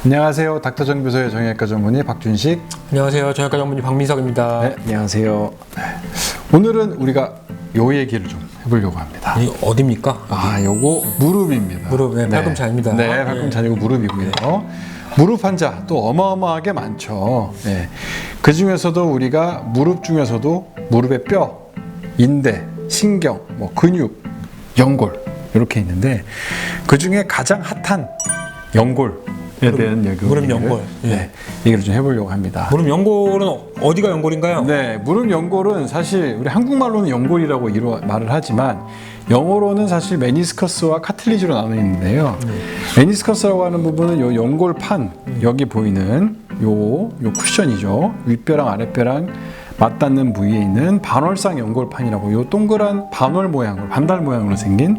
안녕하세요. 닥터정교소의 정형외과 전문의 박준식. 안녕하세요. 정형외과 전문의 박민석입니다. 네, 안녕하세요. 오늘은 우리가 요 얘기를 좀 해보려고 합니다. 이 어디입니까? 요거 무릎입니다. 무릎, 네, 팔꿈치입니다. 네, 팔꿈치 아니고 무릎이고요. 무릎 환자 또 어마어마하게 많죠. 네. 그 중에서도 우리가 무릎 중에서도 무릎의 뼈, 인대, 신경, 뭐 근육, 연골 이렇게 있는데 그 중에 가장 핫한 연골에 대한 얘기를 무릎 연골. 네, 얘기를 좀 해보려고 합니다. 무릎 연골은 어디가 연골인가요? 네, 무릎 연골은 사실 우리 한국말로는 연골이라고 말을 하지만 영어로는 사실 메니스커스와 카틸리지로 나누는데요. 메니스커스라고 하는 부분은 요 연골판 여기 보이는 요 쿠션이죠. 윗뼈랑 아랫뼈랑 맞닿는 부위에 있는 반월상 연골판이라고 요 동그란 반달 모양으로 생긴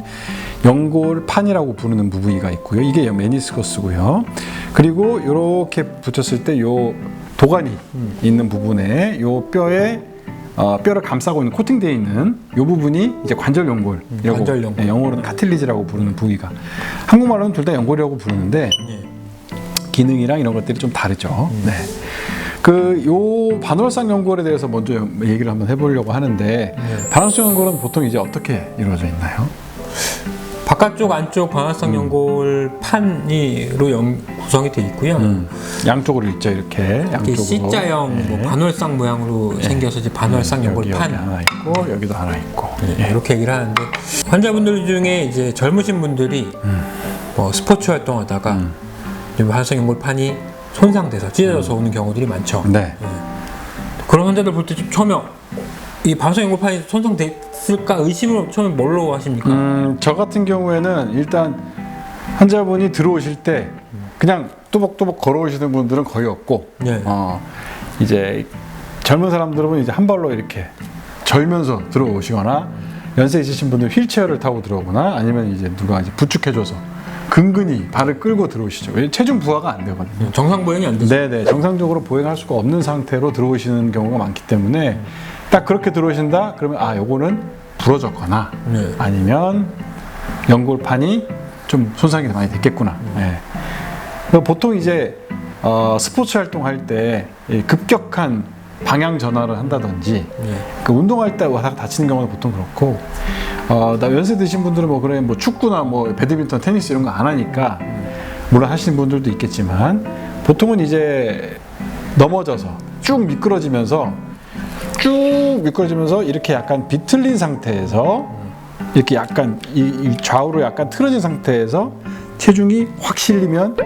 연골판이라고 부르는 부위가 있고요. 이게 메니스커스고요. 그리고 이렇게 붙였을 때 요 도관이 있는 부분에 요 뼈를 감싸고 있는 코팅되어 있는 이 부분이 이제 관절 연골이라고, 관절 연골. 영어로는 카틸리지라고 부르는 부위가, 한국말로는 둘 다 연골이라고 부르는데 기능이랑 이런 것들이 좀 다르죠. 네. 요 반월상 연골에 대해서 먼저 얘기를 한번 해보려고 하는데 반월상 연골은 보통 이제 어떻게 이루어져 있나요? 바깥쪽 안쪽 반월상 연골 판으로 구성이 되어 있고요. 양쪽으로 있죠. 이렇게 양쪽으로 C자형 뭐 반월상 모양으로 생겨서 이제 반월상 연골 여기 판. 하나 있고 여기도 하나 있고 이렇게 얘기를 하는데 환자분들 중에 이제 젊으신 분들이 뭐 스포츠 활동하다가 반월상 연골판이 손상돼서 찢어져서 오는 경우들이 많죠. 네. 그런 환자들 볼 때 좀 처음에 이 반월상 연골판이 손상됐을까 의심을 처음에 뭘로 하십니까? 저 같은 경우에는 일단 환자분이 들어오실 때 그냥 또박또박 걸어오시는 분들은 거의 없고, 네. 이제 젊은 사람들은 이제 한 발로 이렇게 절면서 들어오시거나 연세 있으신 분들 휠체어를 타고 들어오거나 아니면 이제 누가 이제 부축해줘서 근근히 발을 끌고 들어오시죠. 왜냐면 체중 부하가 안 되거든요. 정상 보행이 안 되죠. 네네, 정상적으로 보행할 수가 없는 상태로 들어오시는 경우가 많기 때문에 딱 그렇게 들어오신다 그러면 요거는 부러졌거나 아니면 연골판이 좀 손상이 많이 됐겠구나. 보통 이제 스포츠 활동할 때 급격한 방향 전환을 한다든지 그 운동할 때 다치는 경우는 보통 그렇고, 나 연세 드신 분들은 뭐 축구나 뭐 배드민턴, 테니스 이런 거 안 하니까 물론 하시는 분들도 있겠지만 보통은 이제 넘어져서 쭉 미끄러지면서 이렇게 약간 비틀린 상태에서 이렇게 약간 이 좌우로 약간 틀어진 상태에서 체중이 확 실리면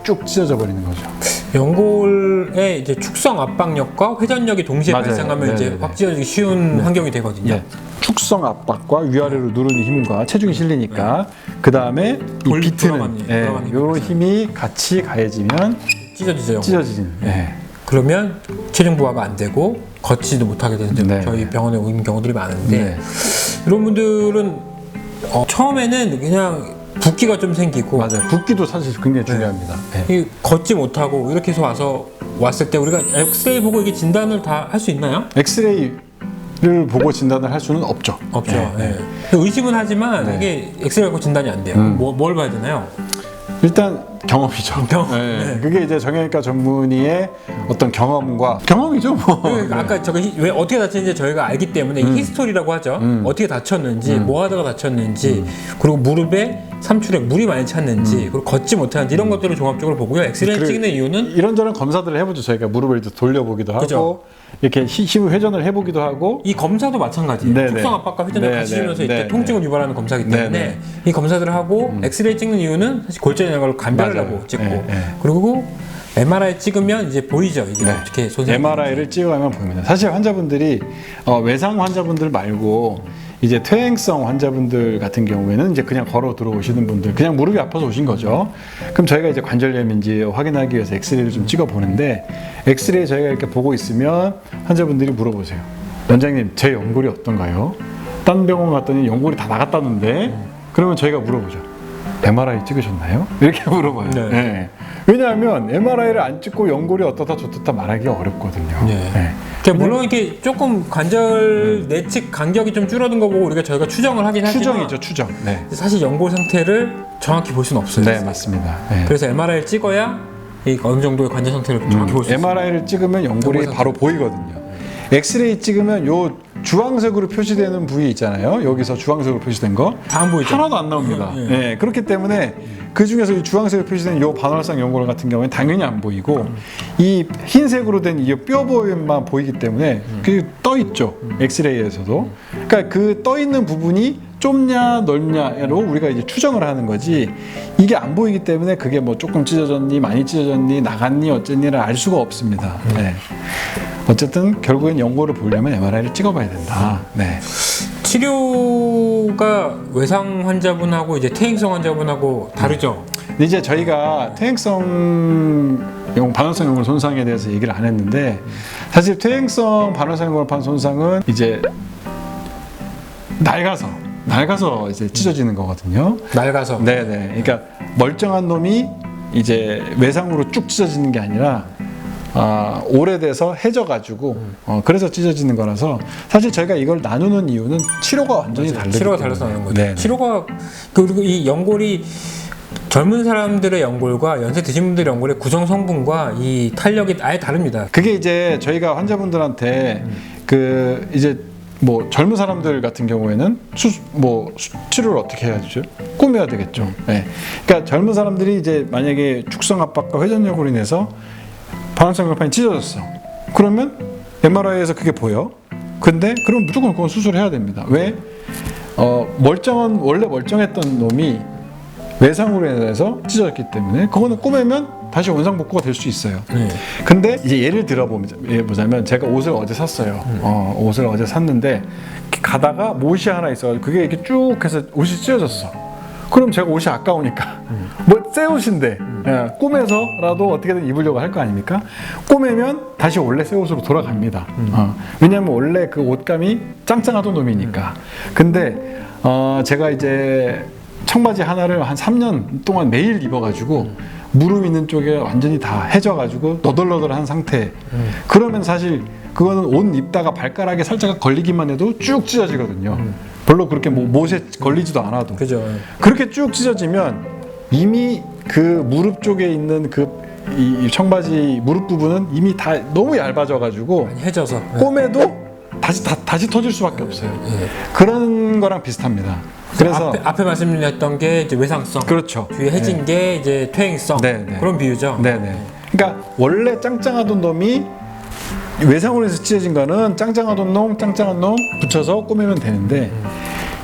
쭉 찢어져 버리는 거죠. 연골의 이제 축성 압박력과 회전력이 동시에 맞아요. 발생하면 이제 확 찢어지기 쉬운 환경이 되거든요. 축성 압박과 위아래로 누르는 힘과 체중이 실리니까 그 다음에 이 비트는 이런 힘이 같이 가해지면 찢어지는. 그러면 체중 부하가 안 되고 걷지도 못하게 되는 저희 병원에 오는 경우들이 많은데 이런 분들은 처음에는 그냥 붓기가 좀 생기고, 맞아요. 붓기도 사실 굉장히 중요합니다. 걷지 못하고 이렇게 해서 왔을 때 우리가 엑스레이 보고 이게 진단을 다 할 수 있나요? 엑스레이를 보고 진단을 할 수는 없죠. 의심은 하지만 이게 엑스레이 갖고 진단이 안 돼요. 뭘 봐야 되나요? 일단 경험이죠. 그게 이제 정형외과 전문의의 어떤 경험이죠. 아까 저게 왜 어떻게 다쳤는지 저희가 알기 때문에 히스토리라고 하죠. 어떻게 다쳤는지, 뭐 하다가 다쳤는지, 그리고 무릎에 삼출에 물이 많이 찼는지, 그리고 걷지 못하는지 이런 것들을 종합적으로 보고요. 엑스레이 찍는 이유는 이런저런 검사들을 해보죠. 저희가 무릎을 돌려보기도 하고 이렇게 힘을 회전을 해보기도 하고, 이 검사도 마찬가지예요. 축성 압박과 회전을 같이 주면서 이때 통증을 유발하는 검사이기 때문에 이 검사들을 하고 엑스레이 찍는 이유는 사실 골절이나 걸 감별을 하고 찍고, 그리고 MRI 찍으면 이제 보이죠. 이게 어떻게 손상이 MRI를 찍어가면 보입니다. 사실 환자분들이 외상 환자분들 말고 이제 퇴행성 환자분들 같은 경우에는 이제 그냥 걸어 들어오시는 분들, 그냥 무릎이 아파서 오신 거죠. 그럼 저희가 이제 관절염인지 확인하기 위해서 엑스레이를 좀 찍어 보는데, 엑스레이 저희가 이렇게 보고 있으면 환자분들이 물어보세요. 원장님, 제 연골이 어떤가요? 딴 병원 갔더니 연골이 다 나갔다는데, 그러면 저희가 물어보죠. MRI 찍으셨나요? 이렇게 물어봐요. 왜냐하면 MRI를 안 찍고 연골이 어떻다 저떻다 말하기가 어렵거든요. 네. 네. 그러니까 물론 이렇게 조금 관절 내측 간격이 좀 줄어든 거 보고 저희가 추정을 하긴 하지만 추정이죠, 추정. 네, 사실 연골 상태를 정확히 볼 수는 없어요. 네 맞습니다. 네. 그래서 MRI를 찍어야 이 어느 정도의 관절 상태를 정확히 볼 수 있어요. MRI를 찍으면 연골이 연골 바로 보이거든요. 엑스레이 찍으면 요 주황색으로 표시되는 부위 있잖아요. 여기서 주황색으로 표시된 거 다 안 보이죠? 하나도 안 나옵니다. 네, 그렇기 때문에 그 중에서 이 주황색으로 표시된 요 반월상 연골 같은 경우에는 당연히 안 보이고 이 흰색으로 된 이 뼈 부분만 보이기 때문에 그 떠 있죠. 엑스레이에서도. 그러니까 그 떠 있는 부분이 좁냐 넓냐로 우리가 이제 추정을 하는 거지 이게 안 보이기 때문에 그게 뭐 조금 찢어졌니 많이 찢어졌니 나갔니 어쨌니를 알 수가 없습니다. 네. 어쨌든 결국엔 연골을 보려면 MRI를 찍어봐야 된다. 네. 치료가 외상 환자분하고 이제 퇴행성 환자분하고 다르죠. 근데 이제 저희가 퇴행성 반월상 연골 손상에 대해서 얘기를 안 했는데 사실 퇴행성 반월상 연골판 손상은 이제 낡아서 이제 찢어지는 거거든요. 낡아서. 네네. 그러니까 멀쩡한 놈이 이제 외상으로 쭉 찢어지는 게 아니라 오래돼서 해져가지고 그래서 찢어지는 거라서 사실 저희가 이걸 나누는 이유는 치료가 완전히 다르기 치료가 때문에. 달라서 나는 거죠. 네. 치료가 그리고 이 연골이 젊은 사람들의 연골과 연세 드신 분들의 연골의 구성 성분과 이 탄력이 아예 다릅니다. 그게 이제 저희가 환자분들한테 그 이제 뭐 젊은 사람들 같은 경우에는 치료를 어떻게 해야 되죠? 꾸며야 되겠죠. 네. 그러니까 젊은 사람들이 이제 만약에 축성 압박과 회전력으로 인해서 반월상 연골판이 찢어졌어. 그러면 MRI에서 그게 보여. 근데 그럼 무조건 그건 수술해야 됩니다. 왜? 원래 멀쩡했던 놈이 외상으로 인해서 찢어졌기 때문에 그거는 꼬매면 다시 원상복구가 될 수 있어요. 근데 이제 예를 들어보자면 제가 옷을 어제 샀어요. 옷을 어제 샀는데 가다가 못이 하나 있어가지고 그게 이렇게 쭉 해서 옷이 찢어졌어. 그럼 제가 옷이 아까우니까 뭐 새 옷인데 꼬매서라도 어떻게든 입으려고 할 거 아닙니까? 꼬매면 다시 원래 새 옷으로 돌아갑니다. 왜냐하면 원래 그 옷감이 짱짱하던 놈이니까. 근데 제가 이제 청바지 하나를 한 3년 동안 매일 입어가지고 무릎 있는 쪽에 완전히 다 해져가지고 너덜너덜한 상태. 그러면 사실 그거는 옷 입다가 발가락에 살짝 걸리기만 해도 쭉 찢어지거든요. 별로 그렇게 뭐 못에 걸리지도 않아도. 그죠. 그렇게 쭉 찢어지면 이미 그 무릎 쪽에 있는 이 청바지 무릎 부분은 이미 다 너무 얇아져가지고 많이 해져서. 꼬매도 다시 터질 수밖에 없어요. 그런 거랑 비슷합니다. 그래서 앞에 말씀드렸던 게 이제 외상성, 그렇죠. 뒤에 해진 게 이제 퇴행성 그런 비유죠. 네네. 그러니까 원래 짱짱하던 놈이 외상으로 해서 찢어진 거는 짱짱한 놈 붙여서 꾸미면 되는데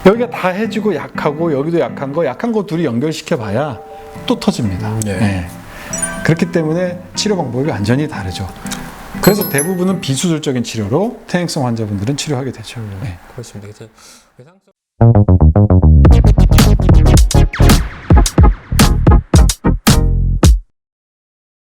여기가 다 해지고 약하고 여기도 약한 거 둘이 연결시켜봐야 또 터집니다. 네. 그렇기 때문에 치료 방법이 완전히 다르죠. 그래서 대부분은 비수술적인 치료로 퇴행성 환자분들은 치료하게 되죠. 네. 그렇습니다. 이제 외상성